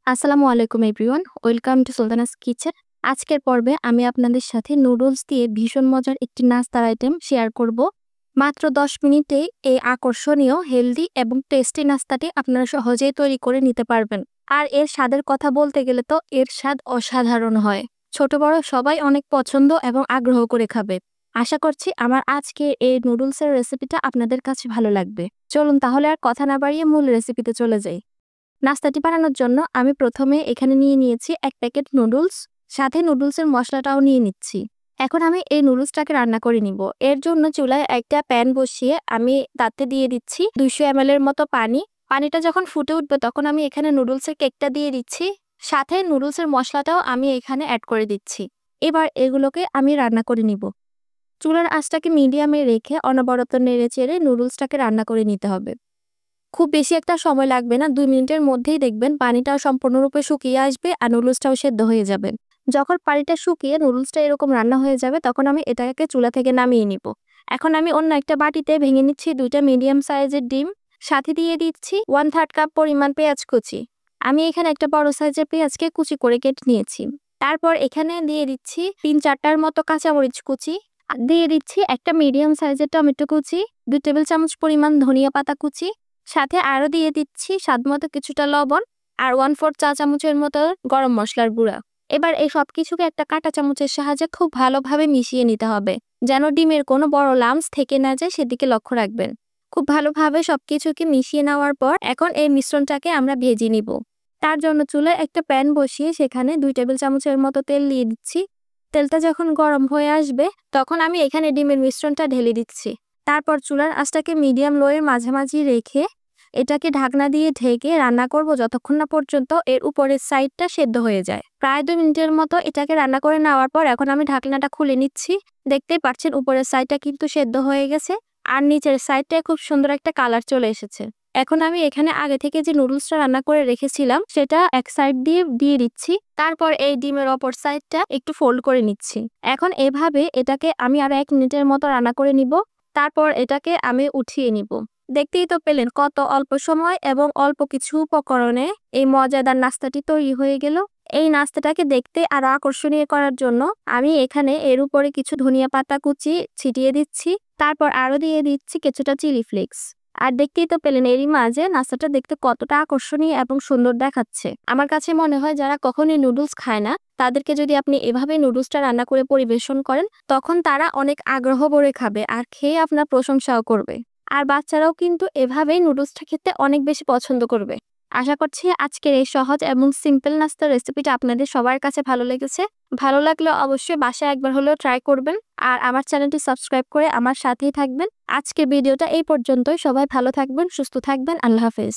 আসসালামু আলাইকুম everyone, welcome to Sultana's kitchen. আজকের পর্বে আমি আপনাদের সাথে নুডলস দিয়ে ভীষণ মজার একটি নাস্তার আইটেম শেয়ার করব। মাত্র 10 মিনিটে এই আকর্ষণীয়, হেলদি এবং টেস্টি নাস্তাটি আপনারা সহজেই তৈরি করে নিতে পারবেন। আর এর স্বাদের কথা বলতে গেলে তো এর স্বাদ অসাধারণ হয়। ছোট বড় সবাই অনেক পছন্দ এবং আগ্রহ করে খাবে। আশা করছি আমার আজকে এই নুডলসের রেসিপিটা আপনাদের কাছে ভালো লাগবে। চলুন তাহলে আর কথা না বাড়িয়ে মূল রেসিপিতে চলে যাই। নাস্তাটি বানানোর জন্য আমি প্রথমে এখানে নিয়ে নিয়েছি 1 প্যাকেট নুডলস, সাথে নুডলসের মশলাটাও নিয়ে নিচ্ছি। এখন আমি এই নুডলসটাকে রান্না করে নিব। এর জন্য চুলায় একটা প্যান বসিয়ে আমি তাতে দিয়ে দিচ্ছি 200 ml এর মতো পানি। পানিটা যখন ফুটে উঠবে তখন আমি এখানে নুডলসের কেকটা দিয়ে দিচ্ছি, সাথে নুডলসের মশলাটাও আমি এখানে অ্যাড করে দিচ্ছি। এবার এগুলোকে আমি রান্না করে নিব। চুলার আঁচটাকে মিডিয়ামে রেখে অনবরত নেড়ে চেড়ে নুডলসটাকে রান্না করে নিতে হবে। খুব বেশি একটা সময় লাগবে না, 2 মিনিটের মধ্যেই দেখবেন পানিটা সম্পূর্ণরূপে শুকিয়ে আসবে আর নুডলসটাও সেদ্ধ হয়ে যাবে। যখন পানিটা শুকিয়ে নুডলসটা এরকম রান্না হয়ে যাবে তখন আমি এটাকে চুলা থেকে নামিয়ে নিব। এখন আমি অন্য একটা বাটিতে ভেঙে নিচ্ছি 2টা মিডিয়াম সাইজের ডিম, সাথে দিয়ে দিচ্ছি 1/3 কাপ পরিমাণ পেঁয়াজ কুচি। আমি এখানে একটা বড় সাইজের পেঁয়াজকে কুচি করে কেটে নিয়েছি। তারপর এখানে দিয়ে দিচ্ছি 3-4টার মতো কাঁচামরিচ কুচি, আর দিয়ে দিচ্ছি একটা মিডিয়াম সাইজের টমেটো কুচি, 2 টেবিল চামচ পরিমাণ ধনিয়া পাতা কুচি, সাথে আরো দিয়ে দিচ্ছি স্বাদমতো কিছুটা লবণ আর 1/4 চা চামচের মতো গরম মশলার গুঁড়া। এবার এই সবকিছুকে একটা কাঁটা চামচের সাহায্যে খুব ভালোভাবে মিশিয়ে নিতে হবে, যেন ডিমের কোনো বড় লাম্পস থেকে না যায় সেদিকে লক্ষ্য রাখবেন। খুব ভালোভাবে সবকিছুকে মিশিয়ে নেওয়ার পর এখন এই মিশ্রণটাকে আমরা ভেজে নিব। তার জন্য চুলায় একটা প্যান বসিয়ে সেখানে 2 টেবিল চামচের মতো তেল দিয়ে দিচ্ছি। তেলটা যখন গরম হয়ে আসবে তখন আমি এখানে ডিমের মিশ্রণটা ঢেলে দিচ্ছি। তারপর চুলার আঁচটাকে মিডিয়াম লো এর মাঝামাঝি রেখে এটাকে ঢাকনা দিয়ে ঢেকে রান্না করব যতক্ষণ না পর্যন্ত এর উপরের সাইডটা সেদ্ধ হয়ে যায়। প্রায় 2 মিনিটের মতো এটাকে রান্না করে নেওয়ার পর এখন আমি ঢাকনাটা খুলে নিচ্ছি। দেখতেই পাচ্ছেন উপরের সাইডটা কিন্তু সেদ্ধ হয়ে গেছে আর নিচের সাইডটায় খুব সুন্দর একটা কালার চলে এসেছে। এখন আমি এখানে আগে থেকে যে নুডলসটা রান্না করে রেখেছিলাম সেটা এক সাইড দিয়ে দিয়ে দিচ্ছি। তারপর এই ডিমের অপর সাইডটা একটু ফোল্ড করে নিচ্ছি। এখন এভাবে এটাকে আমি আরো 1 মিনিটের মতো রান্না করে নিব। তারপর এটাকে আমি উঠিয়ে নিব। দেখতেই তো পেলেন কত অল্প সময় এবং অল্প কিছু উপকরণে এই মজাদার নাস্তাটি তৈরি হয়ে গেল। এই নাস্তাটাকে দেখতে আরো আকর্ষণীয় করার জন্য আমি এখানে এর উপরে কিছু ধনিয়া পাতা কুচি ছিটিয়ে দিচ্ছি। তারপর আরো দিয়ে দিচ্ছি কিছুটা চিলি ফ্লেক্স। আর দেখতেই তো পেলেন এরই মাঝে নাস্তাটা দেখতে কতটা আকর্ষণীয় এবং সুন্দর দেখাচ্ছে। আমার কাছে মনে হয় যারা কখনোই নুডলস খায় না তাদেরকে যদি আপনি এভাবে নুডলসটা রান্না করে পরিবেশন করেন তখন তারা অনেক আগ্রহ ভরে খাবে আর খেয়ে আপনার প্রশংসাও করবে। আর বাচ্চারাও কিন্তু এভাবেই নুডলসটা খেতে অনেক বেশি পছন্দ করবে। আশা করছি আজকের এই সহজ এবং সিম্পল নাস্তার রেসিপিটা আপনাদের সবার কাছে ভালো লেগেছে। ভালো লাগলে অবশ্যই বাসায় একবার হলেও ট্রাই করবেন আর আমার চ্যানেলটি সাবস্ক্রাইব করে আমার সাথেই থাকবেন। আজকের ভিডিওটা এই পর্যন্তই। সবাই ভালো থাকবেন, সুস্থ থাকবেন। আল্লাহ হাফেজ।